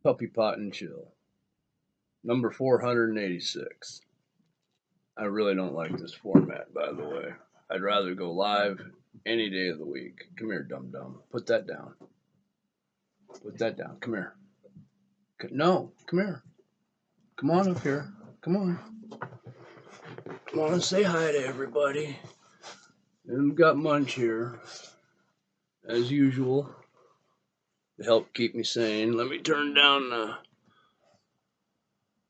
Puppy Pot and Chill, number 486. I really don't like this format, by the way. I'd rather go live any day of the week. Come here, dum dum. Put that down. Put that down. Come here. No, come here. Come on up here. Come on. Come on and say hi to everybody. And we've got Munch here, as usual, to help keep me sane. Let me turn down the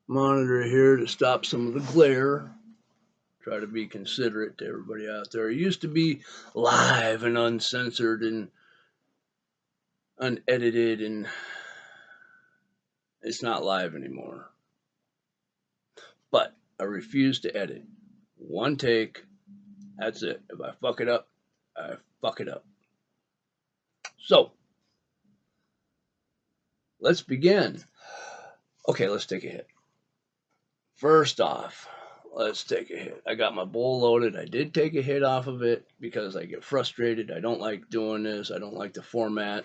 monitor here to stop some of the glare. Try to be considerate to everybody out there. It used to be live and uncensored and unedited, and it's not live anymore. But I refuse to edit. One take, that's it. If I fuck it up, I fuck it up. So, let's begin. Okay, let's take a hit. First off, let's take a hit. I got my bowl loaded. I did take a hit off of it because I get frustrated. I don't like doing this. I don't like the format.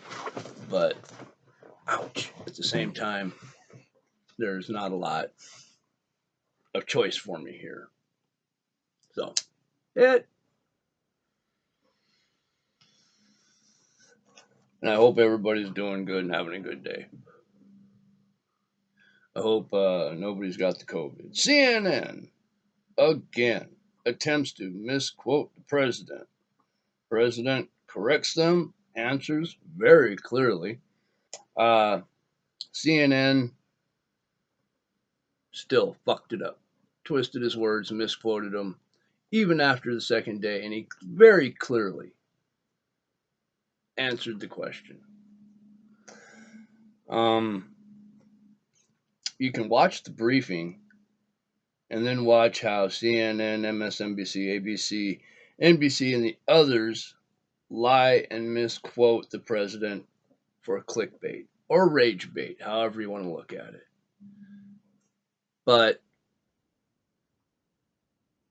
But, ouch, at the same time, there's not a lot of choice for me here. So, hit. And I hope everybody's doing good and having a good day. I hope nobody's got the COVID. CNN, again, attempts to misquote the president. President corrects them, answers very clearly. CNN still fucked it up, twisted his words, misquoted them, even after the second day, and he very clearly answered the question. You can watch the briefing and then watch how CNN, MSNBC, ABC, NBC, and the others lie and misquote the president for clickbait or rage bait, however you want to look at it. But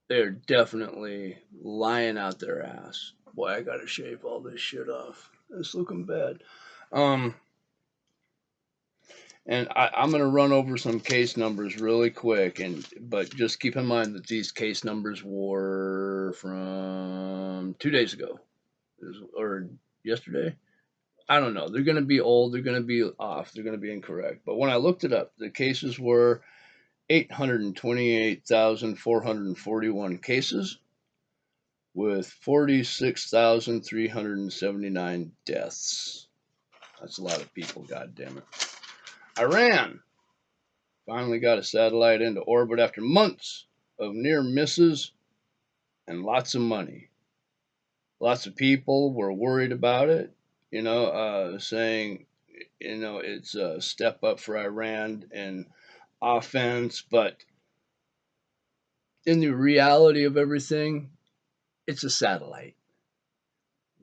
they're definitely lying out their ass. Boy, I gotta shave all this shit off. It's looking bad. And I'm going to run over some case numbers really quick, but just keep in mind that these case numbers were from 2 days ago or yesterday. I don't know. They're going to be old. They're going to be off. They're going to be incorrect. But when I looked it up, the cases were 828,441 cases with 46,379 deaths. That's a lot of people, God damn it. Iran finally got a satellite into orbit after months of near misses and lots of money. Lots of people were worried about it, saying, it's a step up for Iran in offense, but in the reality of everything, it's a satellite.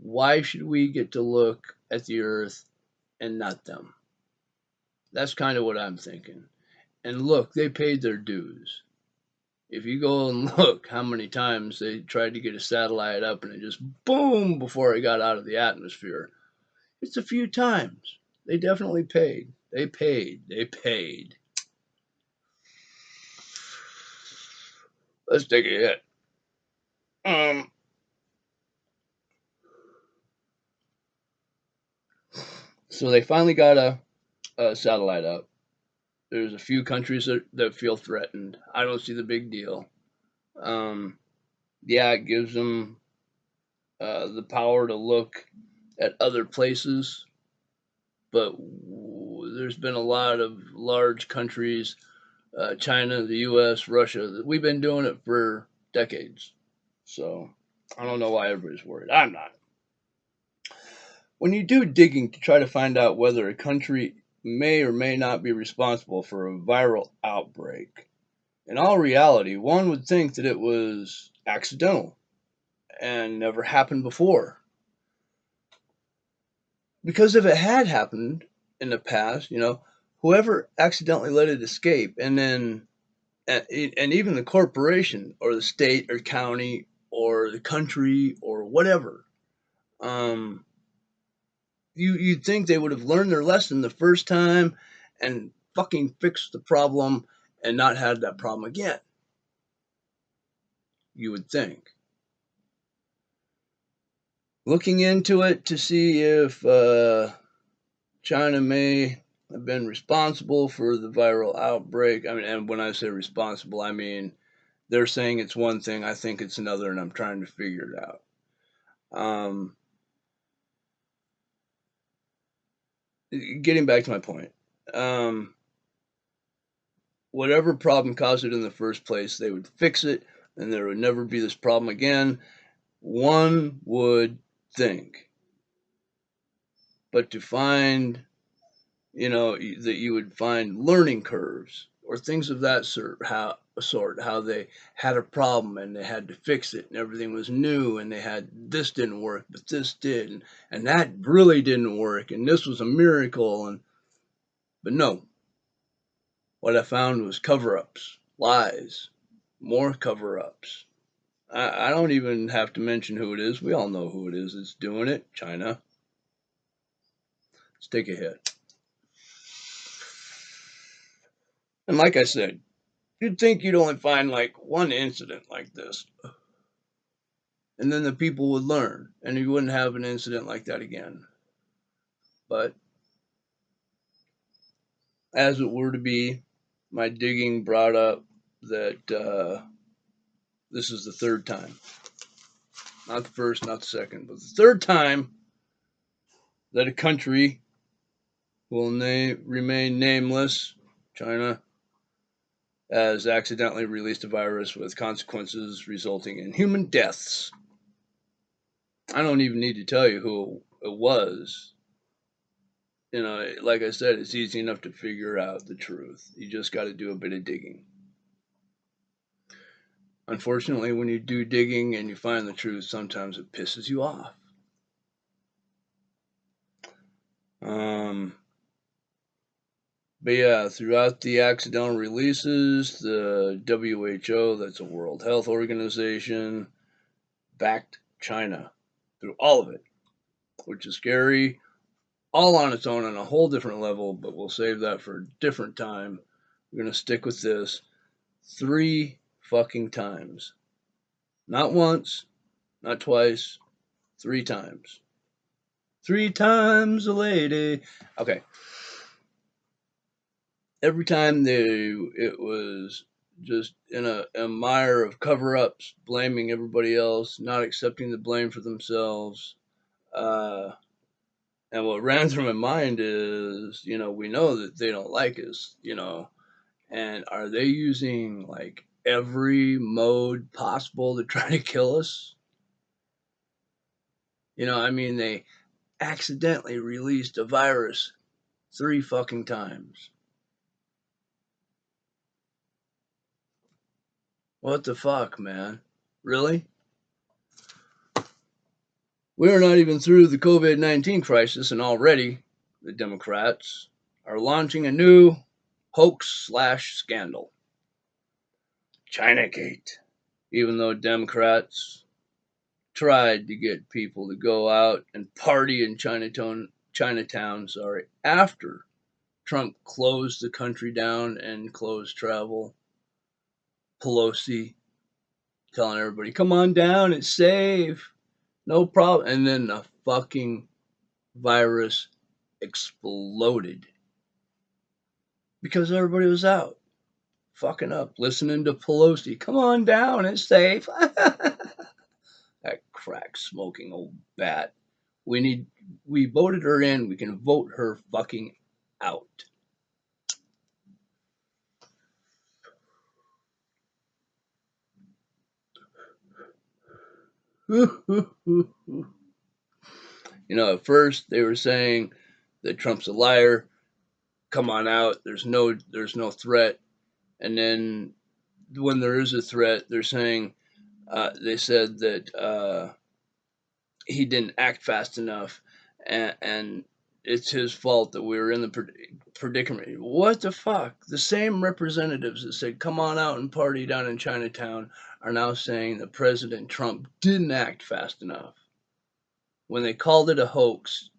Why should we get to look at the Earth and not them? That's kind of what I'm thinking. And look, they paid their dues. If you go and look how many times they tried to get a satellite up and it just boom before it got out of the atmosphere, it's a few times. They definitely paid. They paid. Let's take a hit. So they finally got a satellite up. There's a few countries that feel threatened. I don't see the big deal. It gives them the power to look at other places, but there's been a lot of large countries, China, the U.S., Russia. We've been doing it for decades. So I don't know why everybody's worried. I'm not. When you do digging to try to find out whether a country may or may not be responsible for a viral outbreak, in all reality, one would think that it was accidental and never happened before. Because if it had happened in the past, whoever accidentally let it escape, and then, and even the corporation or the state or county or the country or whatever, you'd think they would have learned their lesson the first time and fucking fixed the problem and not had that problem again. You would think. Looking into it to see if China may have been responsible for the viral outbreak. I mean, and when I say responsible, I mean they're saying it's one thing, I think it's another, and I'm trying to figure it out. Getting back to my point, whatever problem caused it in the first place, they would fix it, and there would never be this problem again. One would think. But to find, that you would find learning curves or things of that sort, how they had a problem and they had to fix it and everything was new and they had this didn't work, but this did, and that really didn't work and this was a miracle. But no, what I found was cover-ups, lies, more cover-ups. I don't even have to mention who it is. We all know who it is that's doing it. China. Let's take a hit. And like I said, you'd think you'd only find like one incident like this. And then the people would learn and you wouldn't have an incident like that again. But as it were to be, my digging brought up that this is the third time. Not the first, not the second, but the third time that a country will remain nameless, China, has accidentally released a virus with consequences resulting in human deaths. I don't even need to tell you who it was. Like I said, it's easy enough to figure out the truth. You just got to do a bit of digging. Unfortunately, when you do digging and you find the truth, sometimes it pisses you off. But yeah, throughout the accidental releases, the WHO, that's a World Health Organization, backed China through all of it, which is scary, all on its own on a whole different level, but we'll save that for a different time. We're going to stick with this 3 fucking times. Not once, not twice, 3 times. 3 times a lady. Okay. Every time it was just in a mire of cover-ups, blaming everybody else, not accepting the blame for themselves. And what ran through my mind is, we know that they don't like us, and are they using like every mode possible to try to kill us? They accidentally released a virus 3 fucking times. What the fuck, man? Really? We're not even through the COVID-19 crisis, and already the Democrats are launching a new hoax/scandal. Chinagate. Even though Democrats tried to get people to go out and party in Chinatown, after Trump closed the country down and closed travel. Pelosi telling everybody, come on down, it's safe, no problem. And then the fucking virus exploded because everybody was out, fucking up, listening to Pelosi, come on down, it's safe. That crack smoking old bat. We voted her in, we can vote her fucking out. At first they were saying that Trump's a liar. Come on out. There's no threat. And then when there is a threat, they're saying they said that he didn't act fast enough, and it's his fault that we were in the predicament. What the fuck? The same representatives that said come on out and party down in Chinatown are now saying that President Trump didn't act fast enough. When they called it a hoax,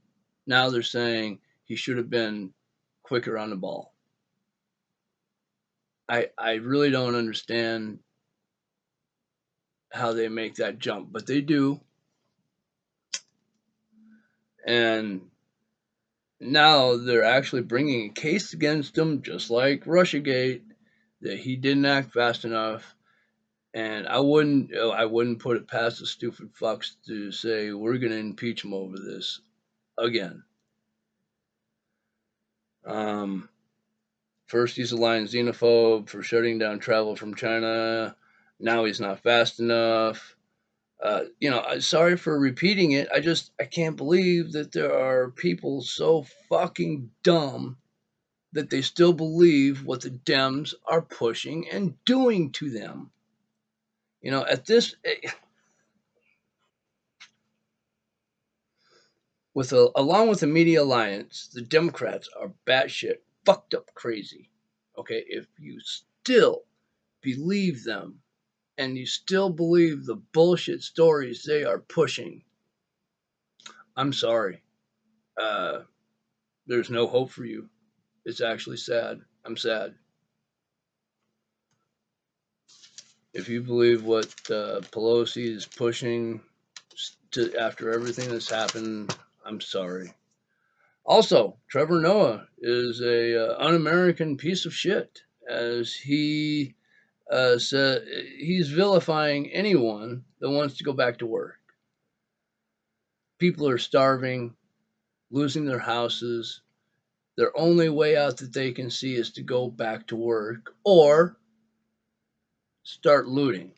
now they're saying he should have been quicker on the ball. I really don't understand how they make that jump, but they do. And now they're actually bringing a case against him, just like Russiagate, that he didn't act fast enough. And I wouldn't put it past the stupid fucks to say we're going to impeach him over this again. First, he's a lying xenophobe for shutting down travel from China. Now he's not fast enough. Sorry for repeating it. I can't believe that there are people so fucking dumb that they still believe what the Dems are pushing and doing to them. At this, along with the media alliance, the Democrats are batshit fucked up crazy. Okay, if you still believe them and you still believe the bullshit stories they are pushing, I'm sorry. Uh, there's no hope for you. It's actually sad. I'm sad. If you believe what Pelosi is pushing after everything that's happened, I'm sorry. Also, Trevor Noah is a un-American piece of shit, as he said he's vilifying anyone that wants to go back to work. People are starving, losing their houses. Their only way out that they can see is to go back to work or start looting,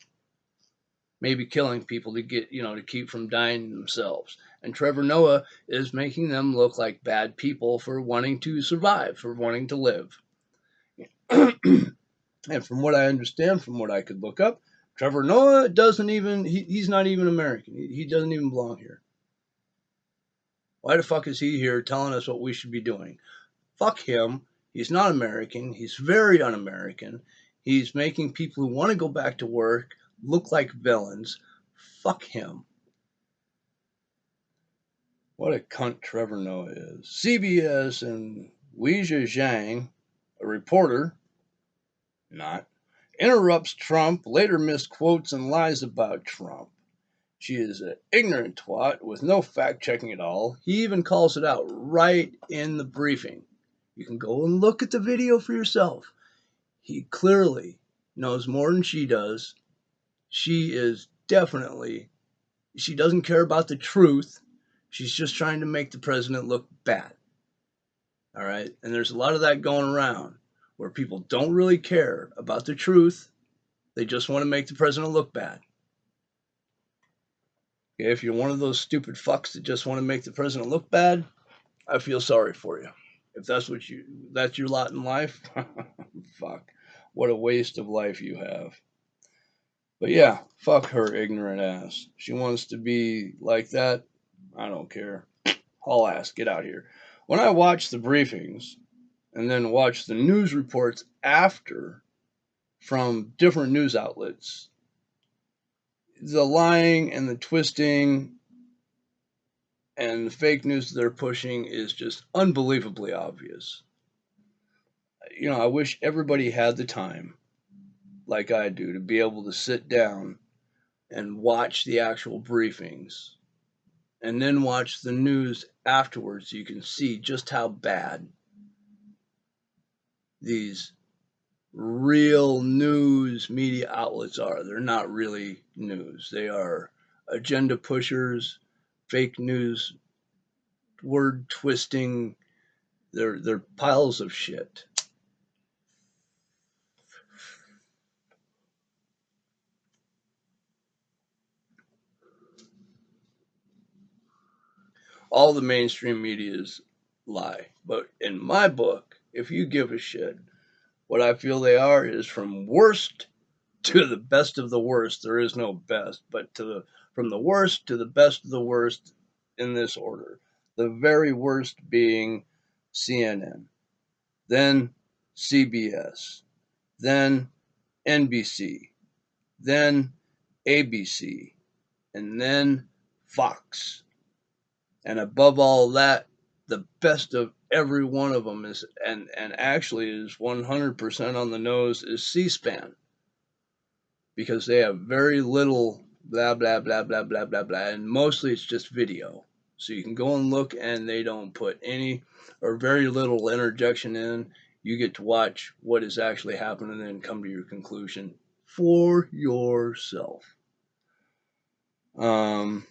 maybe killing people to keep from dying themselves. And Trevor Noah is making them look like bad people for wanting to survive, for wanting to live. And from what I understand, from what I could look up, Trevor Noah he's not even American. He doesn't even belong here. Why the fuck is he here telling us what we should be doing? Fuck him. He's not American. He's very un-American. He's making people who want to go back to work look like villains. Fuck him. What a cunt Trevor Noah is. CBS and Weijia Zhang, a reporter, not, interrupts Trump, later misquotes and lies about Trump. She is an ignorant twat with no fact checking at all. He even calls it out right in the briefing. You can go and look at the video for yourself. He clearly knows more than she does. She doesn't care about the truth. She's just trying to make the president look bad. All right? And there's a lot of that going around where people don't really care about the truth. They just want to make the president look bad. Okay, if you're one of those stupid fucks that just want to make the president look bad, I feel sorry for you. If that's your lot in life, fuck. What a waste of life you have. But yeah, fuck her ignorant ass. She wants to be like that. I don't care. Haul ass, get out here. When I watch the briefings and then watch the news reports after from different news outlets, the lying and the twisting and the fake news they're pushing is just unbelievably obvious. I wish everybody had the time, like I do, to be able to sit down and watch the actual briefings and then watch the news afterwards so you can see just how bad these real news media outlets are. They're not really news. They are agenda pushers, fake news, word twisting. They're piles of shit. All the mainstream medias lie. But in my book, if you give a shit, what I feel they are is from worst to the best of the worst. There is no best, but from the worst to the best of the worst in this order. The very worst being CNN, then CBS, then NBC, then ABC, and then Fox. And above all that, the best of every one of them is, and actually is 100% on the nose, is C-SPAN, because they have very little blah blah blah blah blah blah blah, and mostly it's just video. So you can go and look, and they don't put any or very little interjection in. You get to watch what is actually happening and then come to your conclusion for yourself. Um,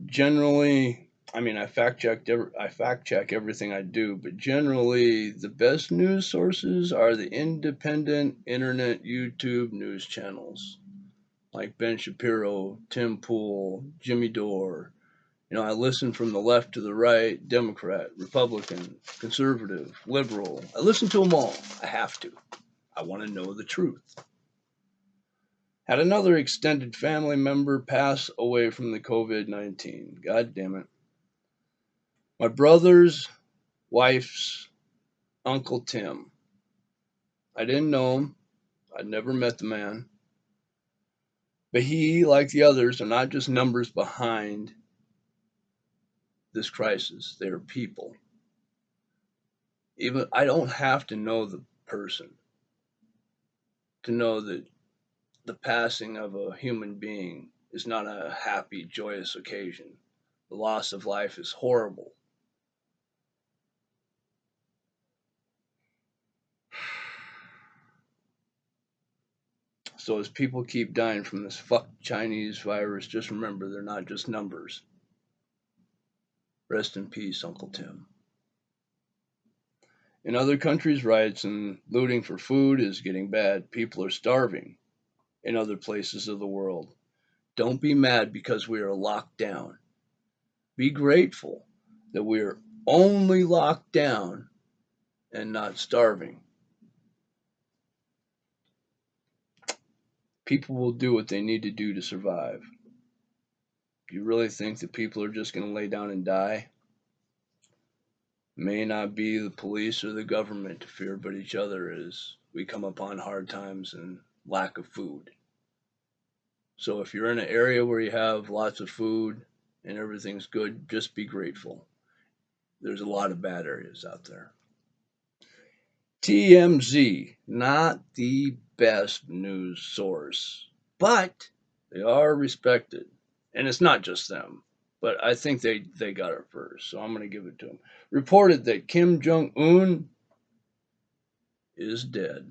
generally, I mean, I fact check everything I do, but generally the best news sources are the independent internet YouTube news channels like Ben Shapiro, Tim Pool, Jimmy Dore. I listen from the left to the right, Democrat, Republican, conservative, liberal. I listen to them all. I have to. I want to know the truth. Had another extended family member pass away from the COVID-19. God damn it. My brother's wife's Uncle Tim. I didn't know him. I'd never met the man. But he, like the others, are not just numbers behind this crisis. They are people. Even I don't have to know the person to know that the passing of a human being is not a happy, joyous occasion. The loss of life is horrible. So as people keep dying from this fuck Chinese virus, just remember they're not just numbers. Rest in peace, Uncle Tim. In other countries, riots and looting for food is getting bad. People are starving in other places of the world. Don't be mad because we are locked down. Be grateful that we are only locked down and not starving. People will do what they need to do to survive. Do you really think that people are just going to lay down and die? May not be the police or the government to fear, but each other as we come upon hard times and lack of food. So if you're in an area where you have lots of food and everything's good, just be grateful. There's a lot of bad areas out there. TMZ, not the best news source, but they are respected. And it's not just them, but I think they got it first, so I'm going to give it to them. Reported that Kim Jong Un is dead.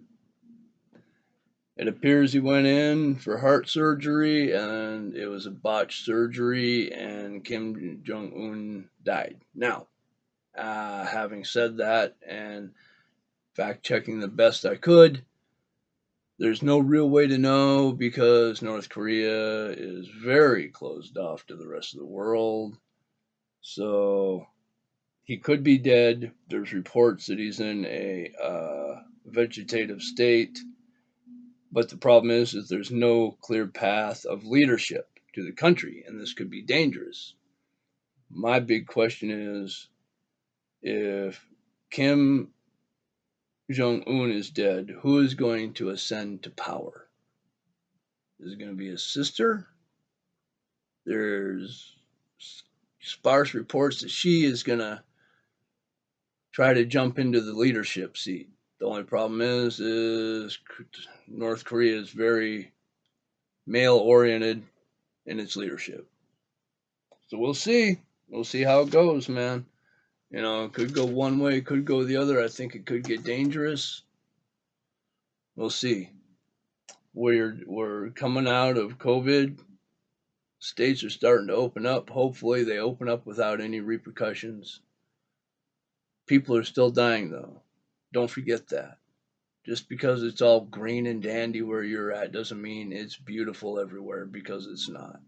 It appears he went in for heart surgery, and it was a botched surgery, and Kim Jong Un died. Now, having said that, and fact checking the best I could, there's no real way to know because North Korea is very closed off to the rest of the world. So he could be dead. There's reports that he's in a vegetative state. But the problem is there's no clear path of leadership to the country, and this could be dangerous. My big question is if Kim Jong Un is dead, who is going to ascend to power? Is it going to be his sister? There's sparse reports that she is going to try to jump into the leadership seat. The only problem is North Korea is very male oriented in its leadership. So we'll see. We'll see how it goes, man. It could go one way, it could go the other. I think it could get dangerous. We'll see. We're coming out of COVID. States are starting to open up. Hopefully they open up without any repercussions. People are still dying though. Don't forget that. Just because it's all green and dandy where you're at doesn't mean it's beautiful everywhere, because it's not.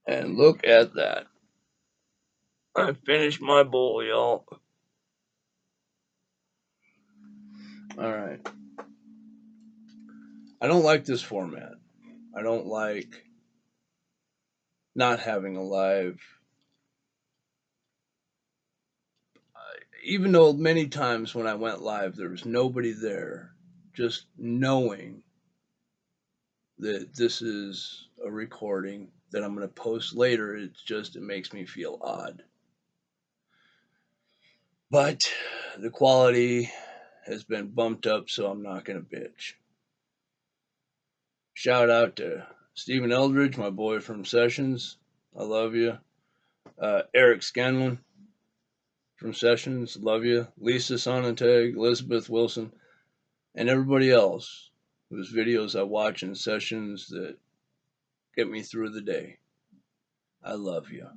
And look at that. I finished my bowl, y'all. All right. I don't like this format. I don't like not having a live. Even though many times when I went live, there was nobody there, just knowing that this is a recording that I'm going to post later. It makes me feel odd. But the quality has been bumped up, so I'm not going to bitch. Shout out to Stephen Eldridge, my boy from Sessions. I love you. Eric Scanlon from Sessions. Love you. Lisa Sonentag, Elizabeth Wilson, and everybody else whose videos I watch in Sessions that get me through the day. I love you.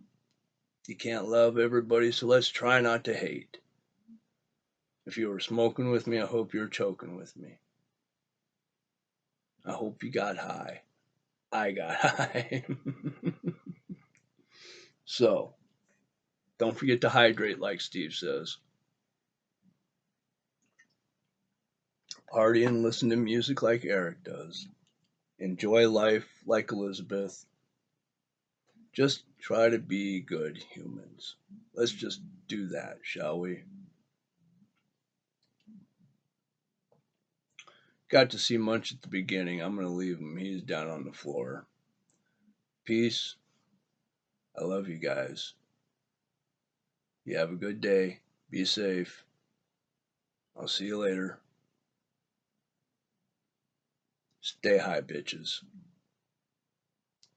You can't love everybody, so let's try not to hate. If you were smoking with me, I hope you're choking with me. I hope you got high. I got high. So, don't forget to hydrate, like Steve says. Party and listen to music like Eric does. Enjoy life like Elizabeth. Just try to be good humans. Let's just do that, shall we? Got to see Munch at the beginning. I'm going to leave him. He's down on the floor. Peace. I love you guys. You have a good day. Be safe. I'll see you later. Stay high, bitches.